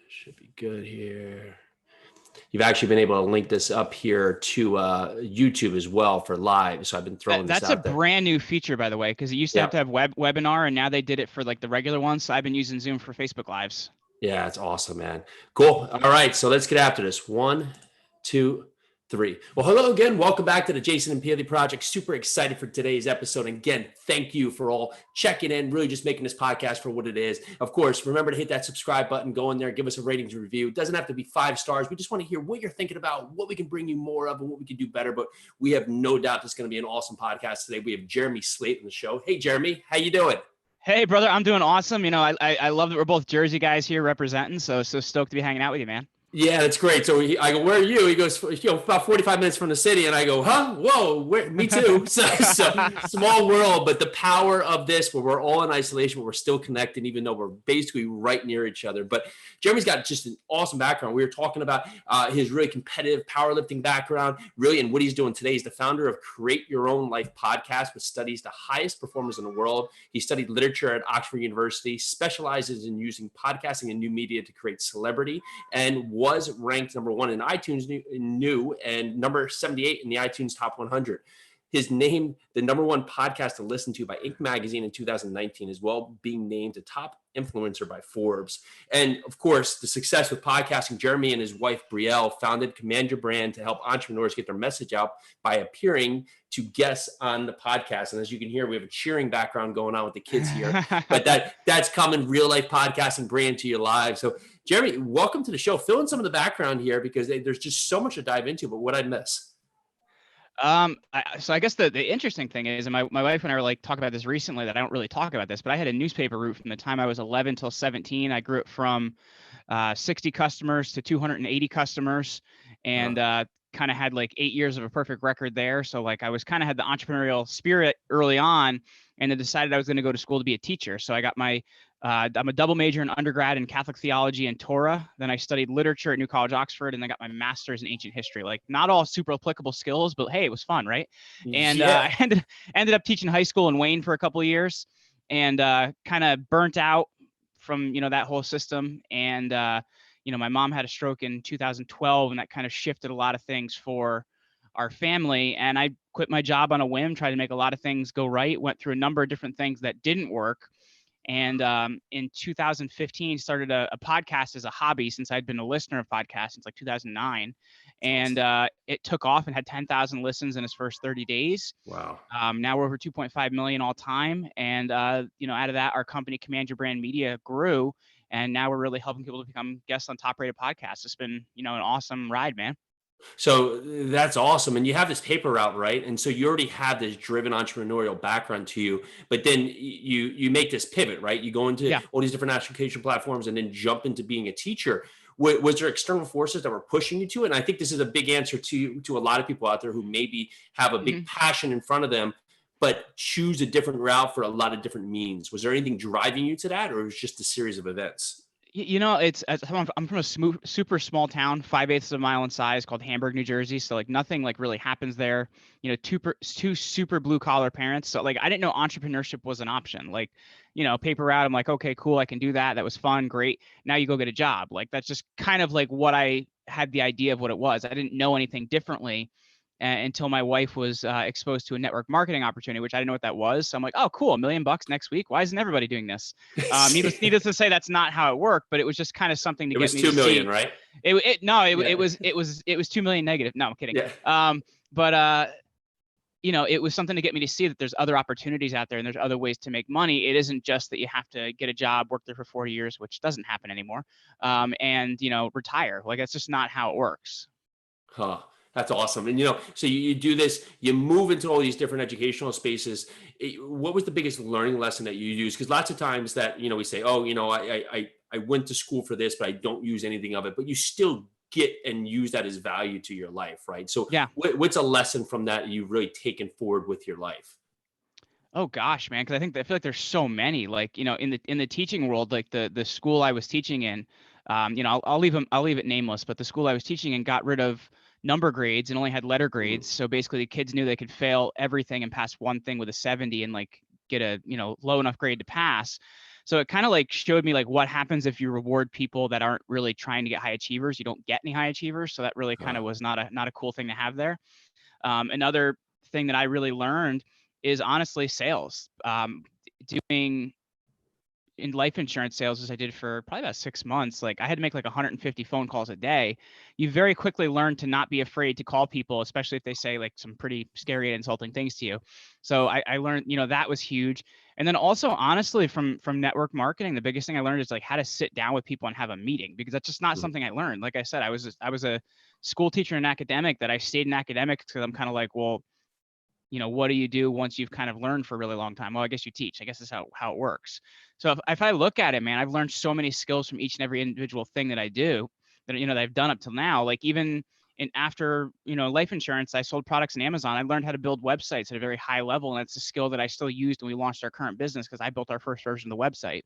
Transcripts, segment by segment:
Should be good here. You've actually been able to link this up here to YouTube as well for live. So I've been throwing this That's a out there. brand new feature, by the way, because it used to Yeah. have to have webinar, and now they did it for like the regular ones. So I've been using Zoom for Facebook Lives. Yeah, it's awesome, man. Cool. All right, so let's get after this. 1, 2, 3. Well, hello again. Welcome back to the Jason and Peely Project. Super excited for today's episode. And again, thank you for all checking in, really just making this podcast for what it is. Of course, remember to hit that subscribe button, go in there, give us a ratings review. It doesn't have to be 5 stars. We just want to hear what you're thinking about, what we can bring you more of, and what we can do better. But we have no doubt this is going to be an awesome podcast today. We have Jeremy Slate on the show. Hey, Jeremy, how you doing? Hey, brother, I'm doing awesome. I love that we're both Jersey guys here representing. So stoked to be hanging out with you, man. Yeah, that's great. So I go, where are you? He goes, about 45 minutes from the city. And I go, huh? Whoa, me too. So small world, but the power of this, where we're all in isolation, but we're still connected, even though we're basically right near each other. But Jeremy's got just an awesome background. We were talking about his really competitive powerlifting background, really, and what he's doing today. He's the founder of Create Your Own Life podcast, which studies the highest performers in the world. He studied literature at Oxford University, specializes in using podcasting and new media to create celebrity, and was ranked number 1 in iTunes new and number 78 in the iTunes Top 100. His name, the number 1 podcast to listen to by Inc. magazine in 2019, as well being named a top influencer by Forbes. And of course, the success with podcasting, Jeremy and his wife, Brielle, founded Command Your Brand to help entrepreneurs get their message out by appearing to guests on the podcast. And as you can hear, we have a cheering background going on with the kids here, but that's coming real life podcast and brand to your lives. So Jeremy, welcome to the show. Fill in some of the background here because there's just so much to dive into, but what I'd miss. So I guess the interesting thing is, and my wife and I were like talking about this recently, that I don't really talk about this, but I had a newspaper route from the time I was 11 till 17. I grew it from 60 customers to 280 customers, and kind of had like 8 years of a perfect record there. So like I was kind of had the entrepreneurial spirit early on, and then decided I was going to go to school to be a teacher. So I got my I'm a double major in undergrad in Catholic theology and Torah. Then I studied literature at New College, Oxford, and then got my master's in ancient history. Like not all super applicable skills, but hey, it was fun, right? And I ended up teaching high school in Wayne for a couple of years, and kind of burnt out from that whole system. And my mom had a stroke in 2012, and that kind of shifted a lot of things for our family. And I quit my job on a whim, tried to make a lot of things go right. Went through a number of different things that didn't work. And in 2015, started a podcast as a hobby, since I'd been a listener of podcasts since like 2009. And it took off and had 10,000 listens in its first 30 days. Wow. Now we're over 2.5 million all time. And, out of that, our company, Command Your Brand Media, grew. And now we're really helping people to become guests on top rated podcasts. It's been, an awesome ride, man. So that's awesome. And you have this paper route, right? And so you already have this driven entrepreneurial background to you, but then you make this pivot, right? You go into all these different education platforms and then jump into being a teacher. Was there external forces that were pushing you to it? And I think this is a big answer to a lot of people out there who maybe have a big passion in front of them, but choose a different route for a lot of different means. Was there anything driving you to that, or was it just a series of events? I'm from a super small town, 5/8 of a mile in size, called Hamburg, New Jersey. So like nothing like really happens there. Two super blue collar parents. So like I didn't know entrepreneurship was an option. Like, paper route. I'm like, okay, cool, I can do that. That was fun, great. Now you go get a job. Like that's just kind of like what I had the idea of what it was. I didn't know anything differently until my wife was exposed to a network marketing opportunity, which I didn't know what that was. So I'm like, oh, cool, $1 million next week. Why isn't everybody doing this? Needless to say, that's not how it worked, but it was just kind of something to get me to see. It was 2 million, right? It was 2 million negative. No, I'm kidding. Yeah. It was something to get me to see that there's other opportunities out there and there's other ways to make money. It isn't just that you have to get a job, work there for 40 years, which doesn't happen anymore, and retire. Like that's just not how it works. Huh. That's awesome. And, so you do this, you move into all these different educational spaces. What was the biggest learning lesson that you used? Because lots of times that, we say, oh, I went to school for this, but I don't use anything of it, but you still get and use that as value to your life. Right. So what's a lesson from that you've really taken forward with your life? Oh gosh, man. Cause I feel like there's so many, like, in the teaching world, like the school I was teaching in, I'll leave it nameless, but the school I was teaching in got rid of number grades and only had letter grades. So basically the kids knew they could fail everything and pass one thing with a 70 and like get a, low enough grade to pass. So it kind of like showed me like what happens if you reward people that aren't really trying to get high achievers. You don't get any high achievers. So that really kind of was not a cool thing to have there. Another thing that I really learned is honestly sales. Doing in life insurance sales as I did for probably about 6 months, like I had to make like 150 phone calls a day. You very quickly learn to not be afraid to call people, especially if they say like some pretty scary and insulting things to you. So I learned, that was huge. And then also honestly from network marketing, the biggest thing I learned is like how to sit down with people and have a meeting, because that's just not something I learned. Like I said, I was a school teacher and academic that I stayed in academics because I'm kind of like, well, what do you do once you've kind of learned for a really long time? Well, I guess you teach. I guess that's how it works. So if I look at it, man, I've learned so many skills from each and every individual thing that I do that, that I've done up till now. Like even after, life insurance, I sold products on Amazon. I learned how to build websites at a very high level. And it's a skill that I still used when we launched our current business, because I built our first version of the website.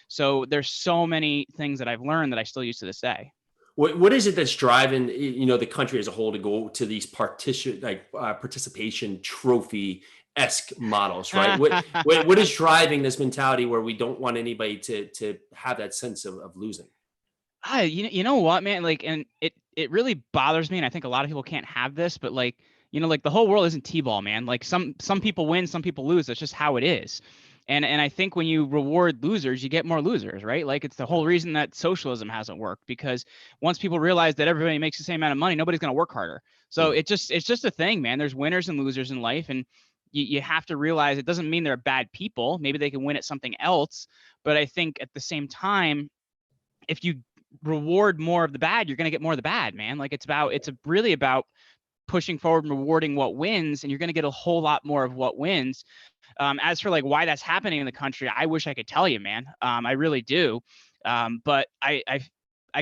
So there's so many things that I've learned that I still use to this day. What is it that's driving the country as a whole to go to these participation trophy esque models, right? What is driving this mentality where we don't want anybody to have that sense of losing? You know what, man? Like, and it really bothers me, and I think a lot of people can't have this, but like, like the whole world isn't t-ball, man. Like some people win, some people lose. That's just how it is. And I think when you reward losers, you get more losers, right? Like it's the whole reason that socialism hasn't worked, because once people realize that everybody makes the same amount of money, nobody's going to work harder. So it's just a thing, man. There's winners and losers in life, and you have to realize it doesn't mean they're bad people. Maybe they can win at something else, but I think at the same time, if you reward more of the bad, you're going to get more of the bad, man. Like it's really about pushing forward and rewarding what wins, and you're going to get a whole lot more of what wins. As for like why that's happening in the country, I wish I could tell you, man. I really do. But I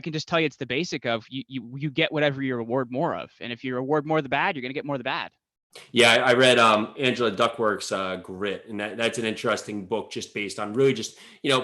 can just tell you it's the basic of you get whatever you reward more of. And if you reward more of the bad, you're going to get more of the bad. Yeah, I read Angela Duckworth's Grit, and that's an interesting book just based on really just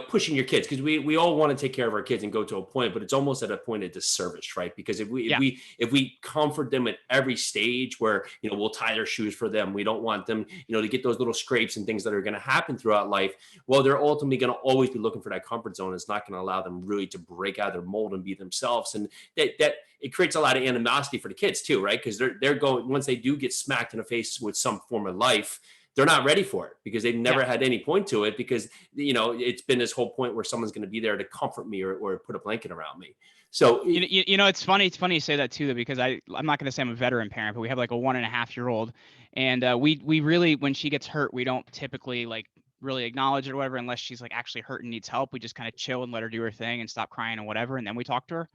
pushing your kids, because we all want to take care of our kids and go to a point, but it's almost at a point of disservice, right? Because if we comfort them at every stage where we'll tie their shoes for them, we don't want them to get those little scrapes and things that are going to happen throughout life. Well, they're ultimately going to always be looking for that comfort zone. It's not going to allow them really to break out of their mold and be themselves, and that it creates a lot of animosity for the kids too, right? Because they're going, once they do get smacked in the face with some form of life, they're not ready for it, because they've never had any point to it, because it's been this whole point where someone's going to be there to comfort me or put a blanket around me. So it's funny you say that too, though, because I'm not going to say I'm a veteran parent, but we have like a 1.5-year-old, and we really, when she gets hurt, we don't typically like really acknowledge it or whatever, unless she's like actually hurt and needs help. We just kind of chill and let her do her thing and stop crying and whatever, and then we talk to her.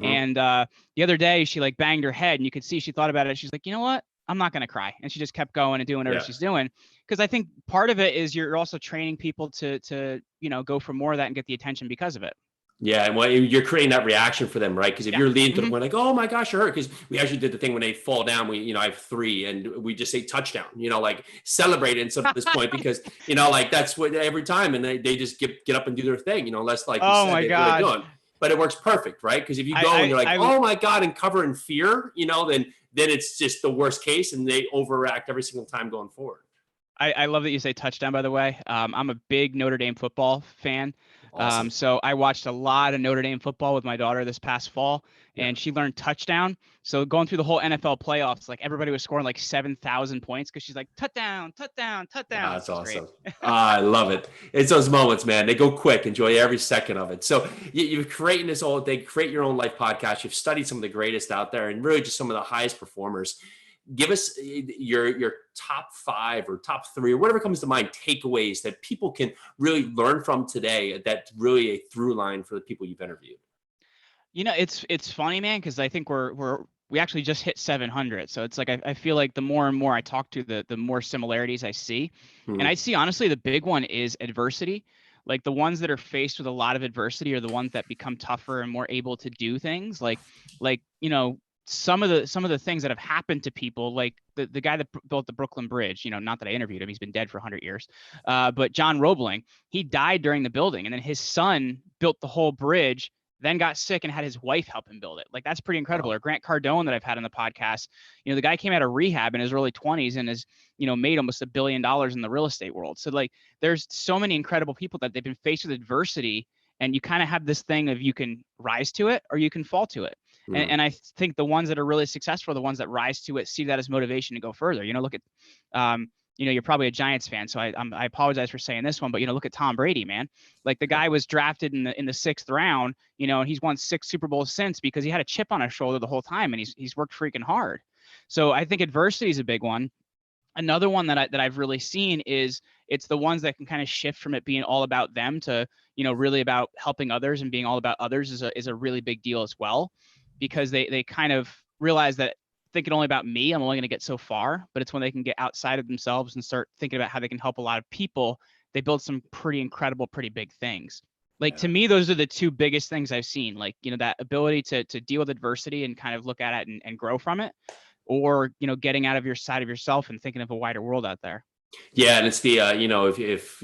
And the other day she like banged her head, and you could see she thought about it. She's like, you know what, I'm not going to cry, and she just kept going and doing whatever she's doing, because I think part of it is you're also training people to go for more of that and get the attention because of it. Yeah, and well, you're creating that reaction for them, right? Because if you're leading to the point like, oh my gosh, you're hurt, because we actually did the thing when they fall down. I have 3, and we just say touchdown, like celebrate until this point, because like that's what every time, and they just get up and do their thing, unless like oh my god, really but it works perfect, right? Because if you go and you're like, oh my god, and cover in fear, then it's just the worst case, and they overact every single time going forward. I love that you say touchdown, by the way. I'm a big Notre Dame football fan. Awesome. So I watched a lot of Notre Dame football with my daughter this past fall, and she learned touchdown. So going through the whole NFL playoffs, like everybody was scoring like 7,000 points, because she's like, touchdown, touchdown, touchdown. That's awesome. I love it. It's those moments, man. They go quick. Enjoy every second of it. So you've created this whole thing, create your own life podcast. You've studied some of the greatest out there, and really just some of the highest performers. Give us your top 5 or top 3 or whatever comes to mind takeaways that people can really learn from today. That's really a through line for the people you've interviewed. It's funny, man, because I think we actually just hit 700. So it's like I feel like the more and more I talk to, the more similarities I see. And I see, honestly, the big one is adversity. Like the ones that are faced with a lot of adversity are the ones that become tougher and more able to do things. Like some of the things that have happened to people, like the guy that built the Brooklyn Bridge, not that I interviewed him, he's been dead for 100 years. But John Roebling, he died during the building, and then his son built the whole bridge then got sick and had his wife help him build it. Like, that's pretty incredible. Wow. Or Grant Cardone that I've had on the podcast, the guy came out of rehab in his early 20s and has, made almost $1 billion in the real estate world. So like, there's so many incredible people that they've been faced with adversity, and you kind of have this thing of you can rise to it or you can fall to it. And I think the ones that are really successful are the ones that rise to it, see that as motivation to go further. Look at, you're probably a Giants fan, so I apologize for saying this one, but look at Tom Brady, man. Like, the guy was drafted in the 6th round, and he's won 6 Super Bowls since because he had a chip on his shoulder the whole time, and he's worked freaking hard. So I think adversity is a big one. Another one that I've really seen is it's the ones that can kind of shift from it being all about them to, really about helping others, and being all about others is a really big deal as well, because they kind of realize that thinking only about me, I'm only going to get so far. But it's when they can get outside of themselves and start thinking about how they can help a lot of people, they build some pretty incredible, pretty big things. Like, to me, those are the 2 biggest things I've seen. Like, that ability to deal with adversity and kind of look at it and grow from it, or, getting out of your side of yourself and thinking of a wider world out there. Yeah, and it's the if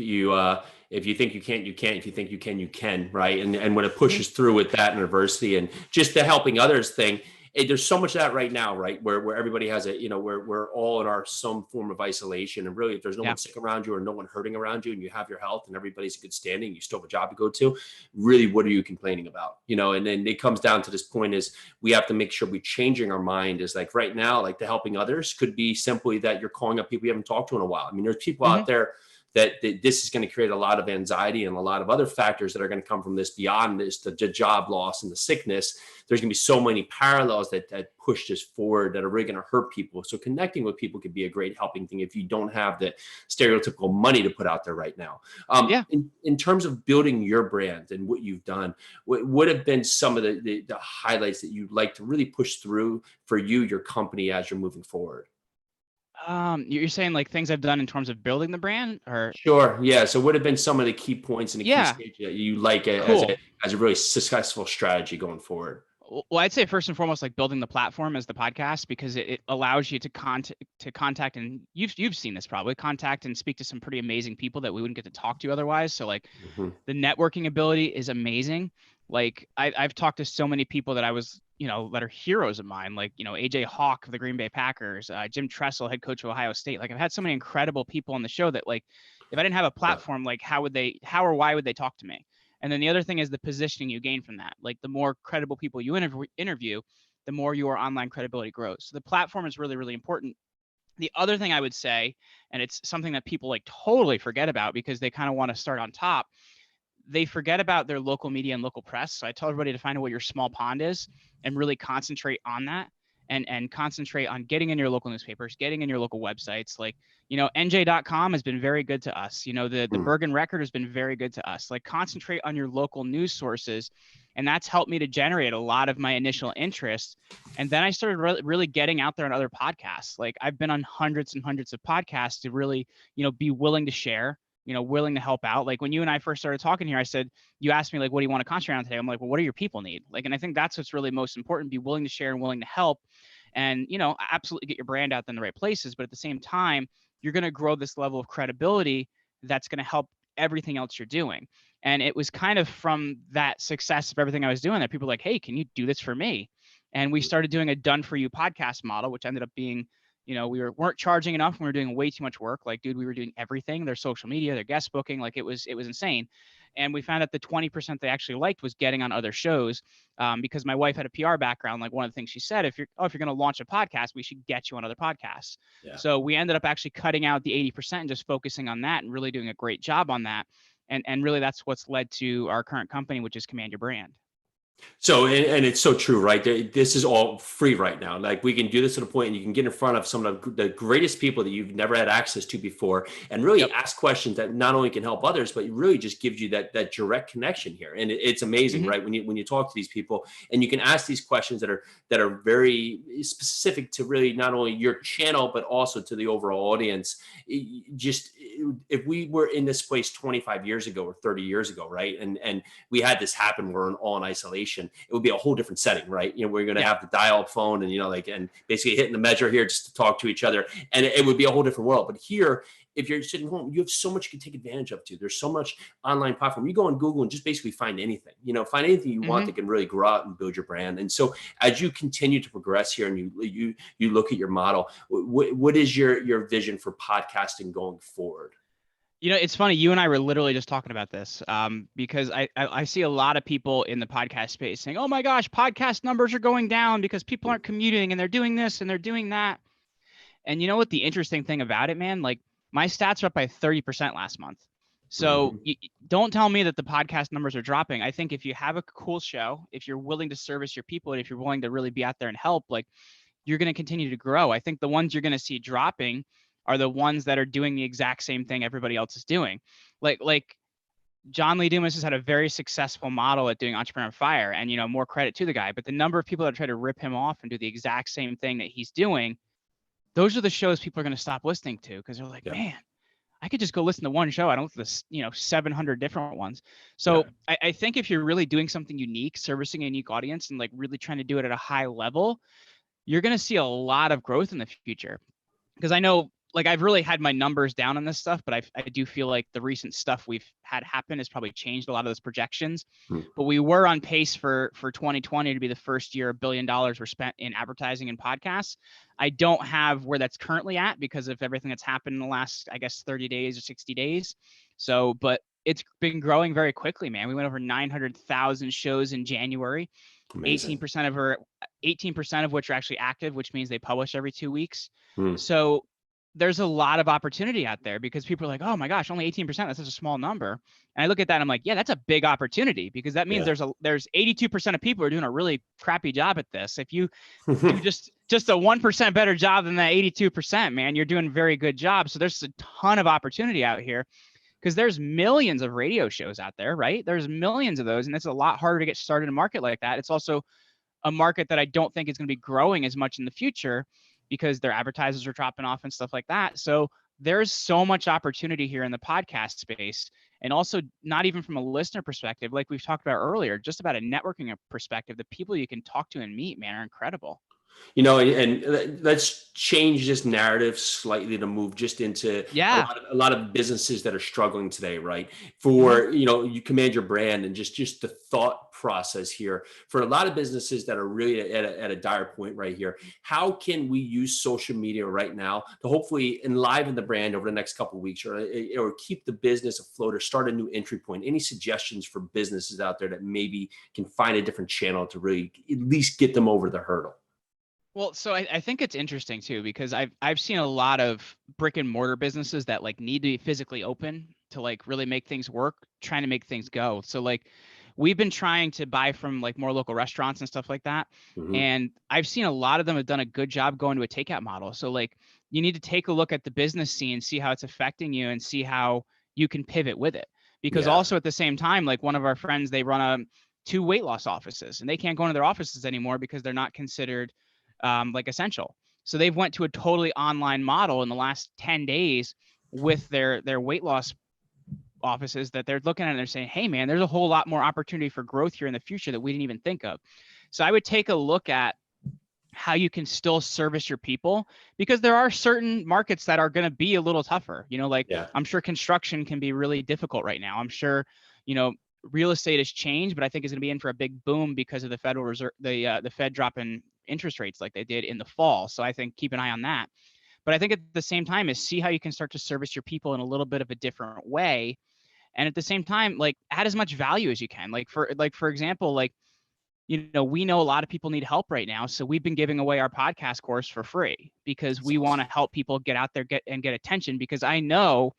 you think you can't, you can't. If you think you can, you can, right? And when it pushes through with that and adversity and just the helping others thing, there's so much of that right now, right? Where everybody has we're all in our some form of isolation, and really, if there's no one sick around you or no one hurting around you, and you have your health and everybody's in good standing, you still have a job to go to, really, what are you complaining about? And then it comes down to this point is we have to make sure we're changing our mind. Is like right now, like the helping others could be simply that you're calling up people you haven't talked to in a while. I mean, there's people out there that this is going to create a lot of anxiety and a lot of other factors that are going to come from this beyond this, the job loss and the sickness. There's going to be so many parallels that push this forward that are really going to hurt people. So connecting with people could be a great helping thing if you don't have the stereotypical money to put out there right now. In terms of building your brand and what you've done, what would have been some of the highlights that you'd like to really push through for you, your company, as you're moving forward? You're saying like things I've done in terms of building the brand, or? Sure. Yeah. So what have been some of the key points and the key Yeah. stage that you like Cool. as a really successful strategy going forward? Well, I'd say first and foremost, like building the platform as the podcast, because it allows you to contact, and you've seen this probably, contact and speak to some pretty amazing people that we wouldn't get to talk to otherwise. So like the networking ability is amazing. Like I've talked to so many people that I was, that are heroes of mine, like, AJ Hawk of the Green Bay Packers, Jim Tressel, head coach of Ohio State. Like, I've had so many incredible people on the show that, like, if I didn't have a platform, like how or why would they talk to me? And then the other thing is the positioning you gain from that. Like, the more credible people you interview, the more your online credibility grows. So the platform is really, really important. The other thing I would say, and it's something that people like totally forget about because they kind of want to start on top, they forget about their local media and local press. So I tell everybody to find out what your small pond is and really concentrate on that, and concentrate on getting in your local newspapers, getting in your local websites. Like, NJ.com has been very good to us. The Bergen Record has been very good to us. Like, concentrate on your local news sources. And that's helped me to generate a lot of my initial interest. And then I started really getting out there on other podcasts. Like, I've been on hundreds and hundreds of podcasts to really, be willing to share, willing to help out. Like, when you and I first started talking here, I said, you asked me, like, what do you want to concentrate on today? I'm like, well, what do your people need? Like, and I think that's what's really most important, be willing to share and willing to help, and, absolutely get your brand out in the right places. But at the same time, you're going to grow this level of credibility that's going to help everything else you're doing. And it was kind of from that success of everything I was doing that people were like, hey, can you do this for me? And we started doing a done for you podcast model, which ended up being, we weren't charging enough. We were doing way too much work. Like, dude, we were doing everything, their social media, their guest booking. Like, it was insane. And we found out the 20% they actually liked was getting on other shows, because my wife had a PR background. Like, one of the things she said, if you're going to launch a podcast, we should get you on other podcasts. Yeah. So we ended up actually cutting out the 80% and just focusing on that and really doing a great job on that. And really that's what's led to our current company, which is Command Your Brand. So, and it's so true, right? This is all free right now. Like, we can do this at a point and you can get in front of some of the greatest people that you've never had access to before, and really ask questions that not only can help others, but it really just gives you that direct connection here. And it's amazing, right? When you talk to these people and you can ask these questions that are very specific to really not only your channel, but also to the overall audience. Just, if we were in this place 25 years ago or 30 years ago, right? And we had this happen, we're all in isolation, it would be a whole different setting, right? We're going to have the dial-up phone and, and basically hitting the measure here just to talk to each other. And it would be a whole different world. But here, if you're sitting home, you have so much you can take advantage of too. There's so much online platform. You go on Google and just basically find anything, find anything you want that can really grow out and build your brand. And so as you continue to progress here and you look at your model, what is your vision for podcasting going forward? It's funny. You and I were literally just talking about this because I see a lot of people in the podcast space saying, oh my gosh, podcast numbers are going down because people aren't commuting and they're doing this and they're doing that. And you know what the interesting thing about it, man? Like my stats are up by 30% last month. So don't tell me that the podcast numbers are dropping. I think if you have a cool show, if you're willing to service your people, and if you're willing to really be out there and help, like you're going to continue to grow. I think the ones you're going to see dropping are the ones that are doing the exact same thing everybody else is doing. Like John Lee Dumas has had a very successful model at doing Entrepreneur on Fire, and more credit to the guy. But the number of people that try to rip him off and do the exact same thing that he's doing, those are the shows people are going to stop listening to because they're like, man, I could just go listen to one show. I don't have this, 700 different ones. So I think if you're really doing something unique, servicing a unique audience, and like really trying to do it at a high level, you're going to see a lot of growth in the future. Because I know, like, I've really had my numbers down on this stuff, but I do feel like the recent stuff we've had happen has probably changed a lot of those projections. But we were on pace for 2020 to be the first year $1 billion were spent in advertising and podcasts. I don't have where that's currently at because of everything that's happened in the last, I guess, 30 days or 60 days. So, but it's been growing very quickly, man. We went over 900,000 shows in January. Amazing. 18% of which are actually active, which means they publish every 2 weeks. So there's a lot of opportunity out there because people are like, oh my gosh, only 18%. That's such a small number. And I look at that and I'm like, yeah, that's a big opportunity because that means there's 82% of people who are doing a really crappy job at this. If you do just a 1% better job than that 82%, man, you're doing a very good job. So there's a ton of opportunity out here because there's millions of radio shows out there, right? There's millions of those. And it's a lot harder to get started in a market like that. It's also a market that I don't think is going to be growing as much in the future because their advertisers are dropping off and stuff like that. So there's so much opportunity here in the podcast space. And also not even from a listener perspective, like we've talked about earlier, just about a networking perspective, the people you can talk to and meet, man, are incredible. And let's change this narrative slightly to move just into a lot of businesses that are struggling today, right? For, you command your brand and just the thought process here for a lot of businesses that are really at a dire point right here. How can we use social media right now to hopefully enliven the brand over the next couple of weeks or keep the business afloat or start a new entry point? Any suggestions for businesses out there that maybe can find a different channel to really at least get them over the hurdle? Well, so I think it's interesting too, because I've seen a lot of brick and mortar businesses that like need to be physically open to like really make things work, trying to make things go. So like we've been trying to buy from like more local restaurants and stuff like that. And I've seen a lot of them have done a good job going to a takeout model. So like you need to take a look at the business scene, see how it's affecting you and see how you can pivot with it. Because also at the same time, like one of our friends, they run 2 weight loss offices and they can't go into their offices anymore because they're not considered like essential. So they've went to a totally online model in the last 10 days with their weight loss offices that they're looking at and they're saying, hey man, there's a whole lot more opportunity for growth here in the future that we didn't even think of. So I would take a look at how you can still service your people because there are certain markets that are going to be a little tougher, I'm sure construction can be really difficult right now. I'm sure, real estate has changed, but I think it's going to be in for a big boom because of the Federal Reserve, the Fed dropping interest rates like they did in the fall. So I think keep an eye on that. But I think at the same time is see how you can start to service your people in a little bit of a different way. And at the same time, like add as much value as you can. Like for example, we know a lot of people need help right now. So we've been giving away our podcast course for free because we want to help people get out there, get attention, because I know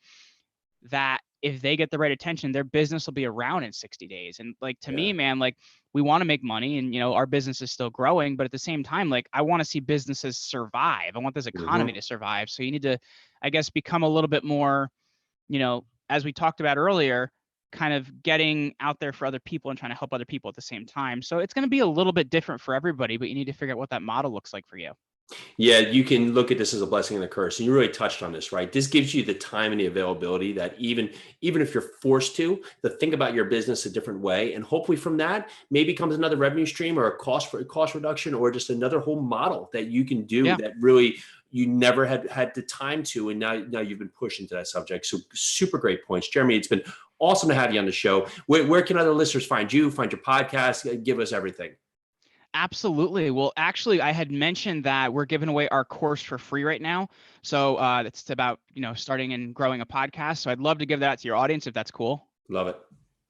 that if they get the right attention, their business will be around in 60 days. And like, to me, man, like we want to make money and, our business is still growing, but at the same time, like I want to see businesses survive. I want this economy to survive. So you need to, I guess, become a little bit more, as we talked about earlier, kind of getting out there for other people and trying to help other people at the same time. So it's going to be a little bit different for everybody, but you need to figure out what that model looks like for you. Yeah, you can look at this as a blessing and a curse. And you really touched on this, right? This gives you the time and the availability that even if you're forced to think about your business a different way. And hopefully from that maybe comes another revenue stream or a cost reduction or just another whole model that you can do that really you never had the time to, and now you've been pushed into that subject. So super great points, Jeremy. It's been awesome to have you on the show. Where can other listeners find you, find your podcast? Give us everything. Absolutely. Well, actually, I had mentioned that we're giving away our course for free right now. So it's about, starting and growing a podcast. So I'd love to give that to your audience if that's cool. Love it.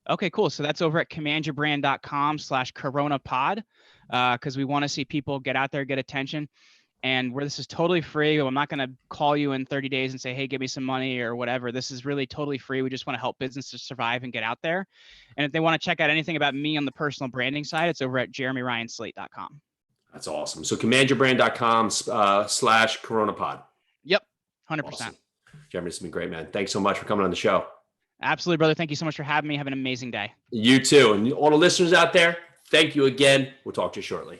Okay, cool. So that's over at commandyourbrand.com/coronapod, because we want to see people get out there, get attention. And where this is totally free. I'm not going to call you in 30 days and say, hey, give me some money or whatever. This is really totally free. We just want to help businesses survive and get out there. And if they want to check out anything about me on the personal branding side, it's over at jeremyryanslate.com. That's awesome. So commandyourbrand.com/coronapod. Yep. 100%. Awesome. Jeremy, this has been great, man. Thanks so much for coming on the show. Absolutely, brother. Thank you so much for having me. Have an amazing day. You too. And all the listeners out there, thank you again. We'll talk to you shortly.